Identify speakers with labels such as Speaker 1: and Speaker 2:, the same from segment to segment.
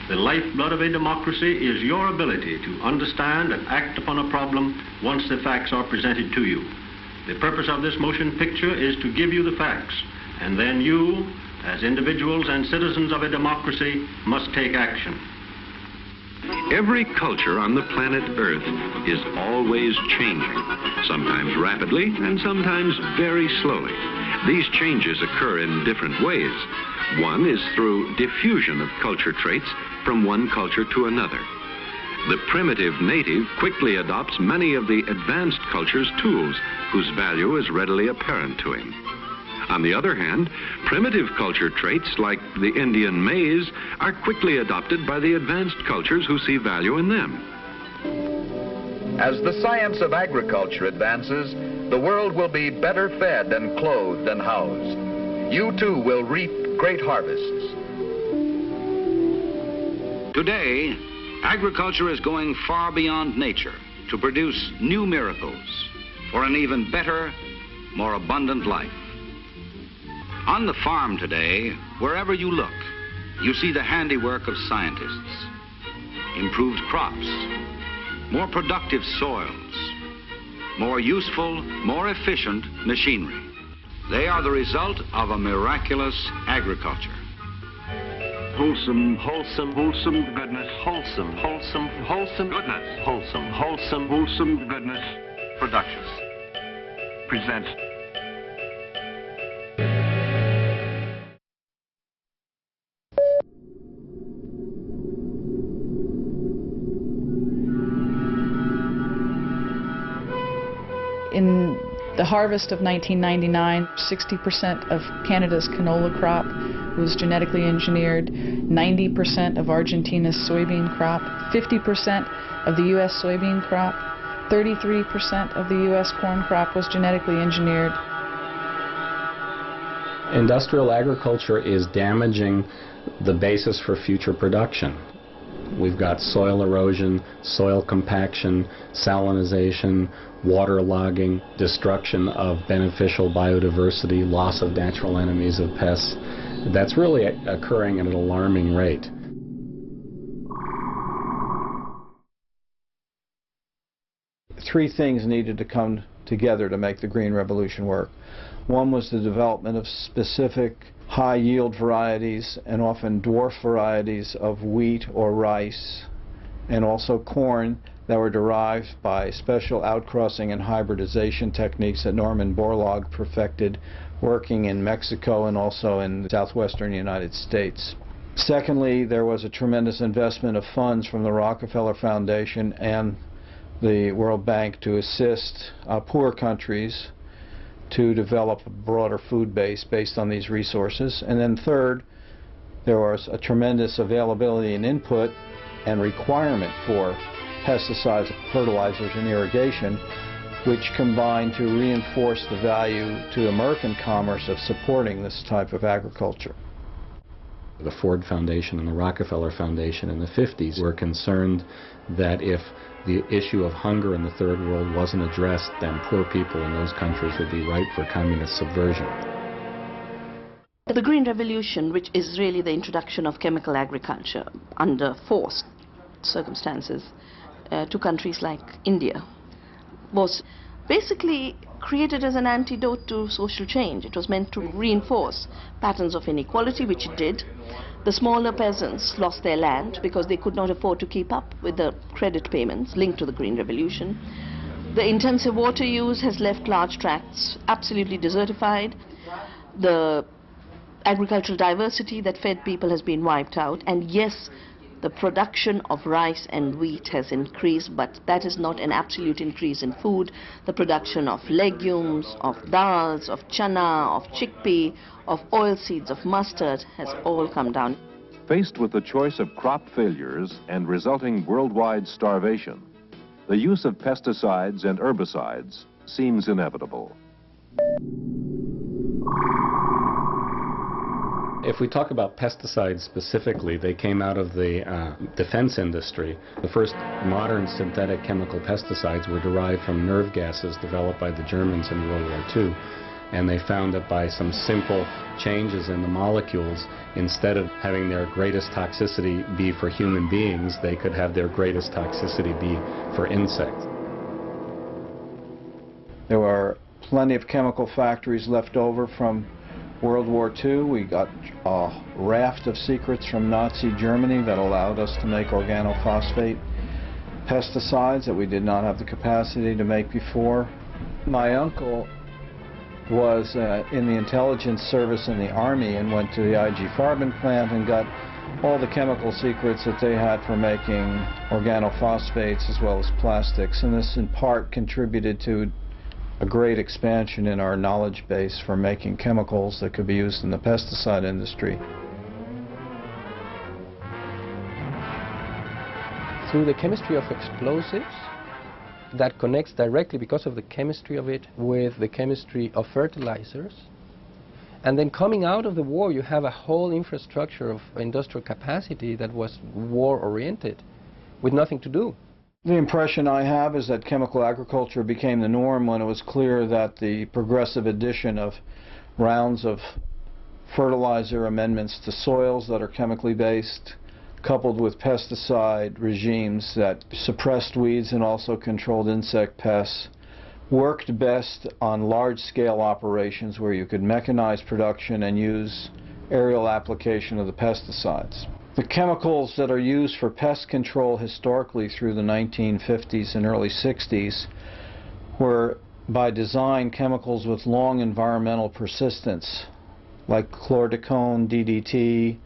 Speaker 1: The lifeblood of a democracy is your ability to understand and act upon a problem once the facts are presented to you. The purpose of this motion picture is to give you the facts, and then you, as individuals and citizens of a democracy, must take action.
Speaker 2: Every culture on the planet Earth is always changing, sometimes rapidly and sometimes very slowly. These changes occur in different ways. One is through diffusion of culture traits from one culture to another. The primitive native quickly adopts many of the advanced culture's tools, whose value is readily apparent to him. On the other hand, primitive culture traits like the Indian maize are quickly adopted by the advanced cultures who see value in them.
Speaker 3: As the science of agriculture advances, the world will be better fed and clothed and housed. You too will reap great harvests.
Speaker 4: Today, agriculture is going far beyond nature to produce new miracles for an even better, more abundant life. On the farm today, wherever you look, you see the handiwork of scientists. Improved crops, more productive soils, more useful, more efficient machinery. They are the result of a miraculous agriculture.
Speaker 5: Wholesome, wholesome, wholesome goodness, wholesome, wholesome, wholesome goodness, wholesome, wholesome, wholesome goodness Productions presents
Speaker 6: In the harvest of 1999, 60% of Canada's canola crop was genetically engineered, 90% of Argentina's soybean crop, 50% of the U.S. soybean crop, 33% of the U.S. corn crop was genetically engineered.
Speaker 7: Industrial agriculture is damaging the basis for future production. We've got soil erosion, soil compaction, salinization, waterlogging, destruction of beneficial biodiversity, loss of natural enemies of pests. That's really occurring at an alarming rate.
Speaker 8: Three things needed to come together to make the Green Revolution work. One was the development of specific high-yield varieties and often dwarf varieties of wheat or rice, and also corn that were derived by special outcrossing and hybridization techniques that Norman Borlaug perfected working in Mexico and also in the southwestern United States. Secondly, there was a tremendous investment of funds from the Rockefeller Foundation and the World Bank to assist poor countries to develop a broader food base based on these resources. And then third, there was a tremendous availability and input and requirement for pesticides, fertilizers, and irrigation, which combined to reinforce the value to American commerce of supporting this type of agriculture.
Speaker 7: The Ford Foundation and the Rockefeller Foundation in the 50s were concerned that if the issue of hunger in the Third World wasn't addressed, then poor people in those countries would be ripe for communist subversion.
Speaker 9: The Green Revolution, which is really the introduction of chemical agriculture under forced circumstances to countries like India, was basically created as an antidote to social change. It was meant to reinforce patterns of inequality, which it did. The smaller peasants lost their land because they could not afford to keep up with the credit payments linked to the Green Revolution. The intensive water use has left large tracts absolutely desertified. The agricultural diversity that fed people has been wiped out. And yes, the production of rice and wheat has increased, but that is not an absolute increase in food. The production of legumes, of dals, of chana, of chickpea, of oilseeds, of mustard has all come down.
Speaker 10: Faced with the choice of crop failures and resulting worldwide starvation, the use of pesticides and herbicides seems inevitable.
Speaker 7: If we talk about pesticides specifically, they came out of the defense industry. The first modern synthetic chemical pesticides were derived from nerve gases developed by the Germans in World War II. and they found that by some simple changes in the molecules, instead of having their greatest toxicity be for human beings, they could have their greatest toxicity be for insects.
Speaker 8: There were plenty of chemical factories left over from World War II. We got a raft of secrets from Nazi Germany that allowed us to make organophosphate pesticides that we did not have the capacity to make before. My uncle was in the intelligence service in the Army and went to the IG Farben plant and got all the chemical secrets that they had for making organophosphates as well as plastics, and this in part contributed to a great expansion in our knowledge base for making chemicals that could be used in the pesticide industry.
Speaker 11: Through the chemistry of explosives, that connects directly, because of the chemistry of it, with the chemistry of fertilizers. And then coming out of the war, you have a whole infrastructure of industrial capacity that was war-oriented, with nothing to do.
Speaker 8: The impression I have is that chemical agriculture became the norm when it was clear that the progressive addition of rounds of fertilizer amendments to soils that are chemically based, coupled with pesticide regimes that suppressed weeds and also controlled insect pests, worked best on large-scale operations where you could mechanize production and use aerial application of the pesticides. The chemicals that are used for pest control historically through the 1950s and early 60s were by design chemicals with long environmental persistence, like chlordecone, DDT,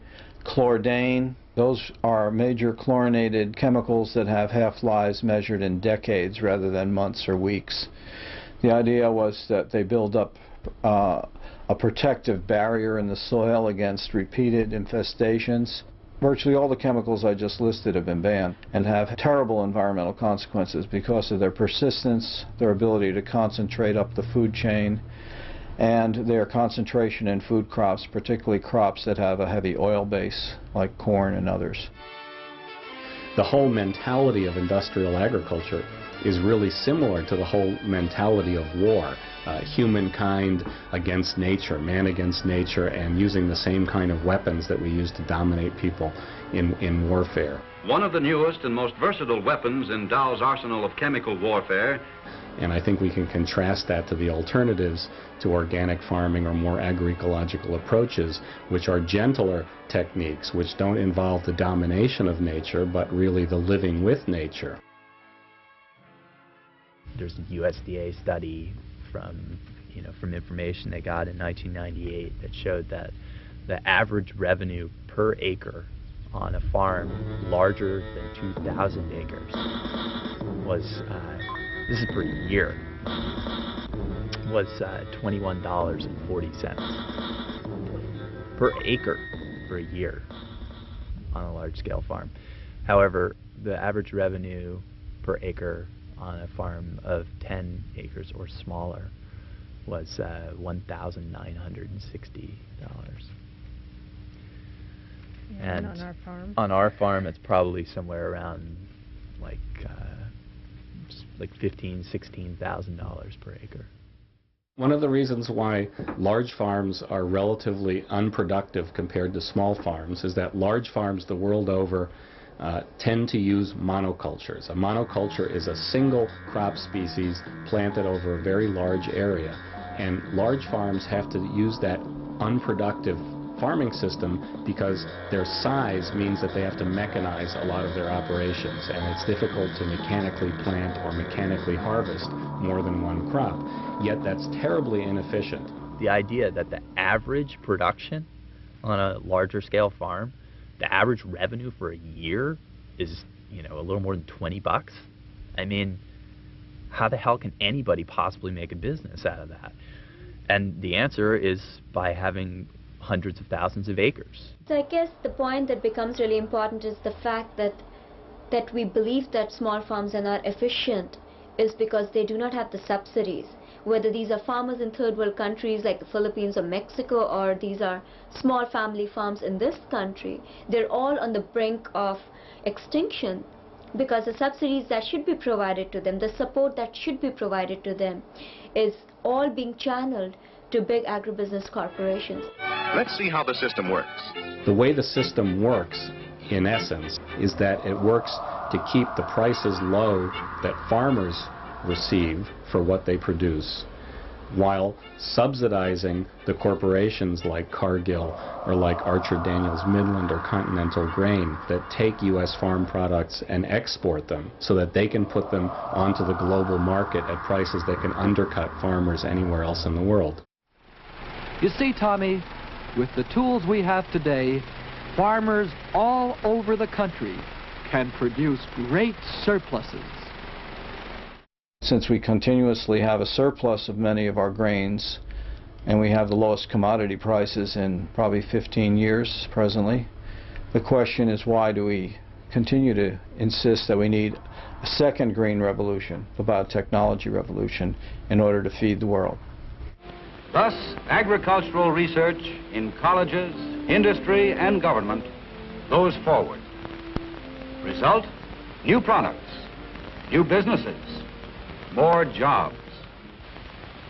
Speaker 8: chlordane. Those are major chlorinated chemicals that have half-lives measured in decades rather than months or weeks. The idea was that they build up a protective barrier in the soil against repeated infestations. Virtually all the chemicals I just listed have been banned and have terrible environmental consequences because of their persistence, their ability to concentrate up the food chain, and their concentration in food crops, particularly crops that have a heavy oil base like corn and others.
Speaker 7: The whole mentality of industrial agriculture is really similar to the whole mentality of war. Humankind against nature, man against nature, and using the same kind of weapons that we use to dominate people in warfare.
Speaker 4: One of the newest and most versatile weapons in Dow's arsenal of chemical warfare.
Speaker 7: And I think we can contrast that to the alternatives to organic farming or more agroecological approaches, which are gentler techniques, which don't involve the domination of nature, but really the living with nature.
Speaker 12: There's a USDA study from information they got in 1998 that showed that the average revenue per acre on a farm larger than 2,000 acres was, this is per year, was $21.40 per acre for a year on a large-scale farm. However, the average revenue per acre on a farm of 10 acres or smaller was $1,960. And
Speaker 13: on our farm?
Speaker 12: On our farm, it's probably somewhere around like $15,000, $16,000 per acre.
Speaker 7: One of the reasons why large farms are relatively unproductive compared to small farms is that large farms the world over tend to use monocultures. A monoculture is a single crop species planted over a very large area, and large farms have to use that unproductive farming system because their size means that they have to mechanize a lot of their operations, and it's difficult to mechanically plant or mechanically harvest more than one crop. Yet that's terribly inefficient.
Speaker 12: The idea that the average production on a larger scale farm, the average revenue for a year is, a little more than $20. I mean, how the hell can anybody possibly make a business out of that? And the answer is by having hundreds of thousands of acres.
Speaker 13: So I guess the point that becomes really important is the fact that we believe that small farms are not efficient is because they do not have the subsidies. Whether these are farmers in third world countries like the Philippines or Mexico, or these are small family farms in this country, they're all on the brink of extinction because the subsidies that should be provided to them, the support that should be provided to them, is all being channeled to big agribusiness corporations.
Speaker 14: Let's see how the system works.
Speaker 7: The way the system works, in essence, is that it works to keep the prices low that farmers receive for what they produce, while subsidizing the corporations like Cargill or like Archer Daniels Midland or Continental Grain that take U.S. farm products and export them so that they can put them onto the global market at prices that can undercut farmers anywhere else in the world.
Speaker 15: You see, Tommy, with the tools we have today, farmers all over the country can produce great surpluses.
Speaker 8: Since we continuously have a surplus of many of our grains, and we have the lowest commodity prices in probably 15 years presently, the question is, why do we continue to insist that we need a second green revolution, the biotechnology revolution, in order to feed the world?
Speaker 4: Thus, agricultural research in colleges, industry, and government goes forward. Result, new products, new businesses, more jobs.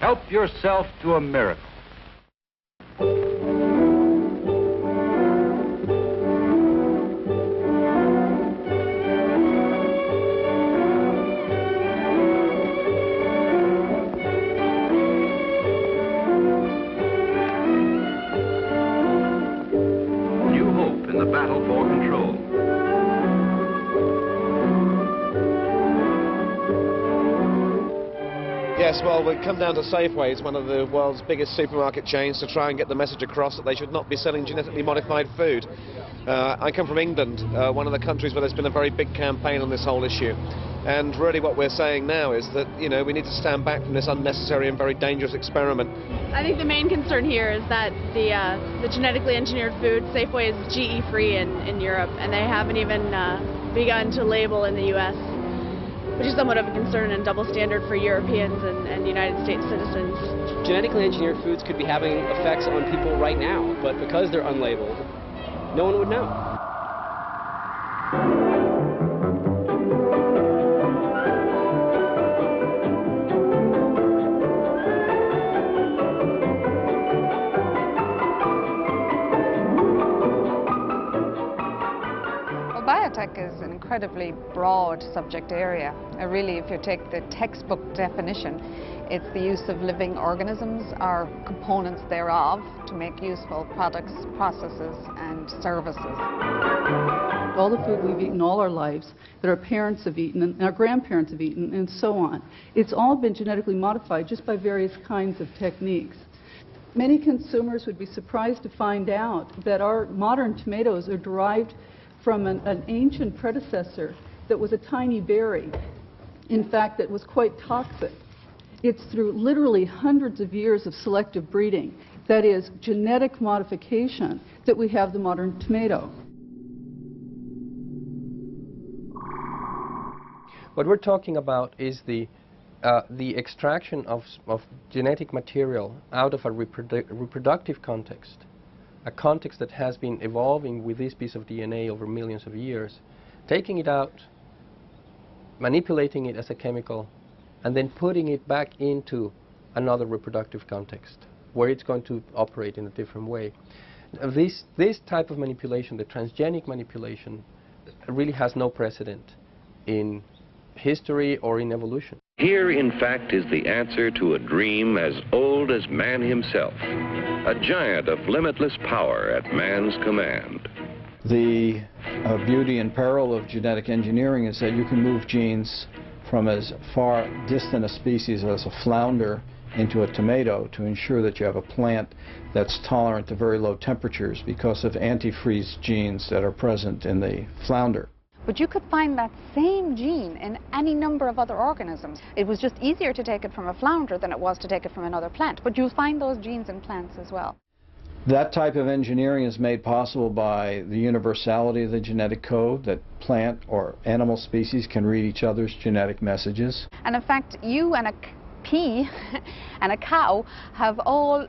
Speaker 4: Help yourself to a miracle.
Speaker 2: New hope in the battle for control.
Speaker 16: Yes, well, we come down to Safeway. It's one of the world's biggest supermarket chains, to try and get the message across that they should not be selling genetically modified food. I come from England, one of the countries where there's been a very big campaign on this whole issue. And really what we're saying now is that, you know, we need to stand back from this unnecessary and very dangerous experiment.
Speaker 17: I think the main concern here is that the genetically engineered food, Safeway is GE-free in Europe, and they haven't even begun to label in the U.S., which is somewhat of a concern and double standard for Europeans and United States citizens.
Speaker 18: Genetically engineered foods could be having effects on people right now, but because they're unlabeled, no one would know.
Speaker 19: Biotech is an incredibly broad subject area. Really, if you take the textbook definition, it's the use of living organisms or components thereof to make useful products, processes, and services.
Speaker 20: All the food we've eaten all our lives, that our parents have eaten, and our grandparents have eaten, and so on, it's all been genetically modified just by various kinds of techniques. Many consumers would be surprised to find out that our modern tomatoes are derived from an ancient predecessor that was a tiny berry, in fact, that was quite toxic. It's through literally hundreds of years of selective breeding, that is, genetic modification, that we have the modern tomato.
Speaker 11: What we're talking about is the extraction of genetic material out of a reproductive context. A context that has been evolving with this piece of DNA over millions of years, taking it out, manipulating it as a chemical, and then putting it back into another reproductive context where it's going to operate in a different way. This type of manipulation, the transgenic manipulation, really has no precedent in history or in evolution.
Speaker 2: Here, in fact, is the answer to a dream as old as man himself, a giant of limitless power at man's command.
Speaker 8: The beauty and peril of genetic engineering is that you can move genes from as far distant a species as a flounder into a tomato to ensure that you have a plant that's tolerant to very low temperatures because of antifreeze genes that are present in the flounder.
Speaker 19: But you could find that same gene in any number of other organisms. It was just easier to take it from a flounder than it was to take it from another plant. But you'll find those genes in plants as well.
Speaker 8: That type of engineering is made possible by the universality of the genetic code, that plant or animal species can read each other's genetic messages.
Speaker 19: And in fact, you and pea and a cow have all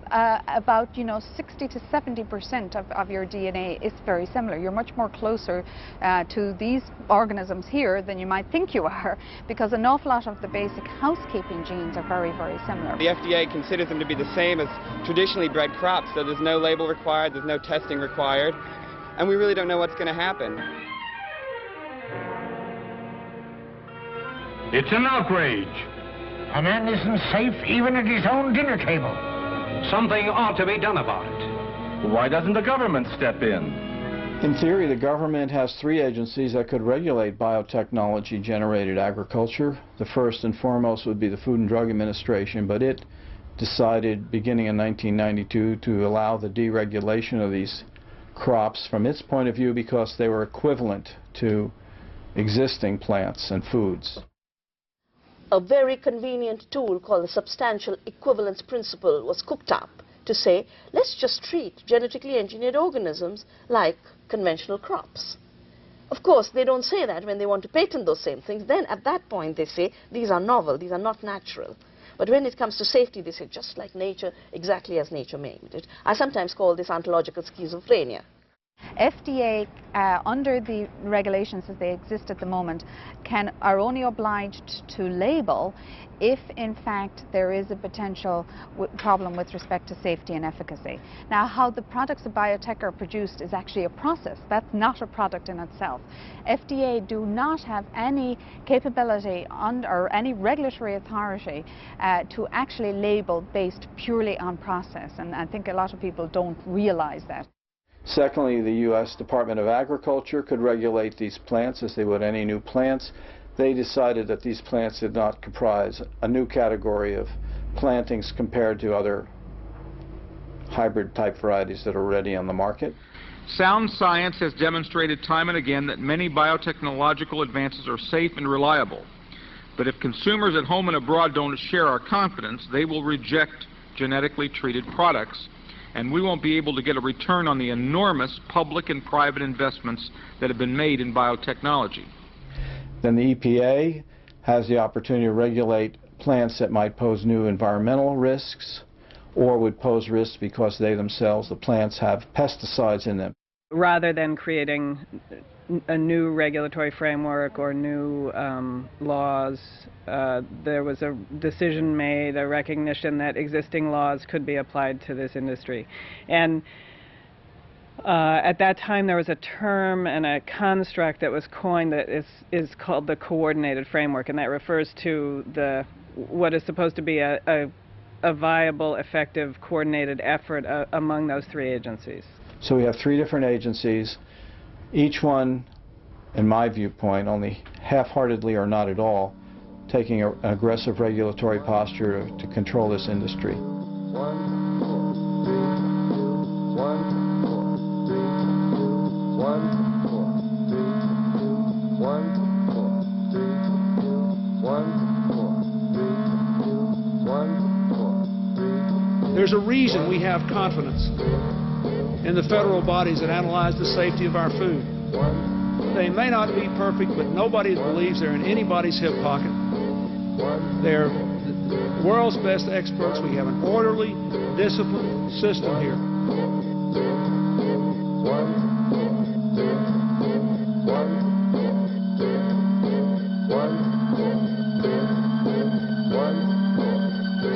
Speaker 19: about 60 to 70% of your DNA is very similar. You're much more closer to these organisms here than you might think you are, because an awful lot of the basic housekeeping genes are very, very similar.
Speaker 21: The FDA considers them to be the same as traditionally bred crops, so there's no label required, there's no testing required, and we really don't know what's going to happen.
Speaker 22: It's an outrage. A man isn't safe even at his own dinner table.
Speaker 23: Something ought to be done about it.
Speaker 22: Why doesn't the government step in?
Speaker 8: In theory, the government has 3 agencies that could regulate biotechnology-generated agriculture. The first and foremost would be the Food and Drug Administration, but it decided beginning in 1992 to allow the deregulation of these crops from its point of view because they were equivalent to existing plants and foods.
Speaker 9: A very convenient tool called the substantial equivalence principle was cooked up to say, let's just treat genetically engineered organisms like conventional crops. Of course, they don't say that when they want to patent those same things. Then at that point they say, these are novel, these are not natural. But when it comes to safety, they say, just like nature, exactly as nature made it. I sometimes call this ontological schizophrenia.
Speaker 19: FDA, under the regulations as they exist at the moment, are only obliged to label if, in fact, there is a potential problem with respect to safety and efficacy. Now, how the products of biotech are produced is actually a process. That's not a product in itself. FDA do not have any capability or any regulatory authority to actually label based purely on process, and I think a lot of people don't realize that.
Speaker 8: Secondly, the U.S. Department of Agriculture could regulate these plants as they would any new plants. They decided that these plants did not comprise a new category of plantings compared to other hybrid type varieties that are already on the market.
Speaker 24: Sound science has demonstrated time and again that many biotechnological advances are safe and reliable. But if consumers at home and abroad don't share our confidence, they will reject genetically treated products, and we won't be able to get a return on the enormous public and private investments that have been made in biotechnology.
Speaker 8: Then the EPA has the opportunity to regulate plants that might pose new environmental risks or would pose risks because they themselves, the plants, have pesticides in them.
Speaker 25: Rather than creating a new regulatory framework or new laws, there was a decision made, a recognition that existing laws could be applied to this industry. And at that time there was a term and a construct that was coined that is called the coordinated framework, and that refers to what is supposed to be a viable, effective, coordinated effort among those 3 agencies.
Speaker 8: So we have 3 different agencies, each one, in my viewpoint, only half-heartedly or not at all, taking an aggressive regulatory posture to control this industry.
Speaker 26: There's a reason we have confidence in the federal bodies that analyze the safety of our food. They may not be perfect, but nobody believes they're in anybody's hip pocket. They're the world's best experts. We have an orderly, disciplined system here.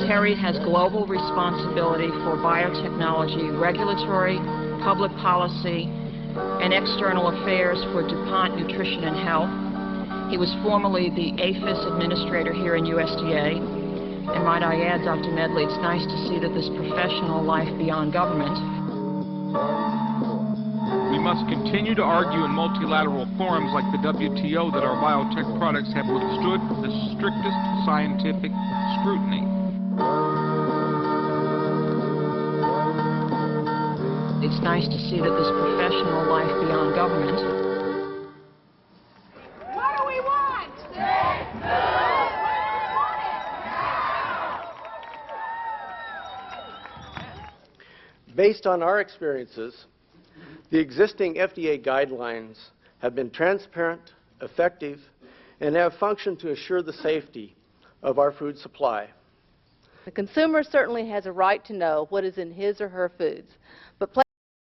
Speaker 27: Terry has global responsibility for biotechnology, regulatory, public policy, and external affairs for DuPont Nutrition and Health. He was formerly the APHIS administrator here in USDA. And might I add, Dr. Medley, it's nice to see that this professional life beyond government.
Speaker 24: We must continue to argue in multilateral forums like the WTO that our biotech products have withstood the strictest scientific scrutiny.
Speaker 27: It's nice to see that this professional life beyond government.
Speaker 28: What do we want?
Speaker 29: Based on our experiences, the existing FDA guidelines have been transparent, effective, and have functioned to assure the safety of our food supply.
Speaker 1: The consumer certainly has a right to know what is in his or her foods, but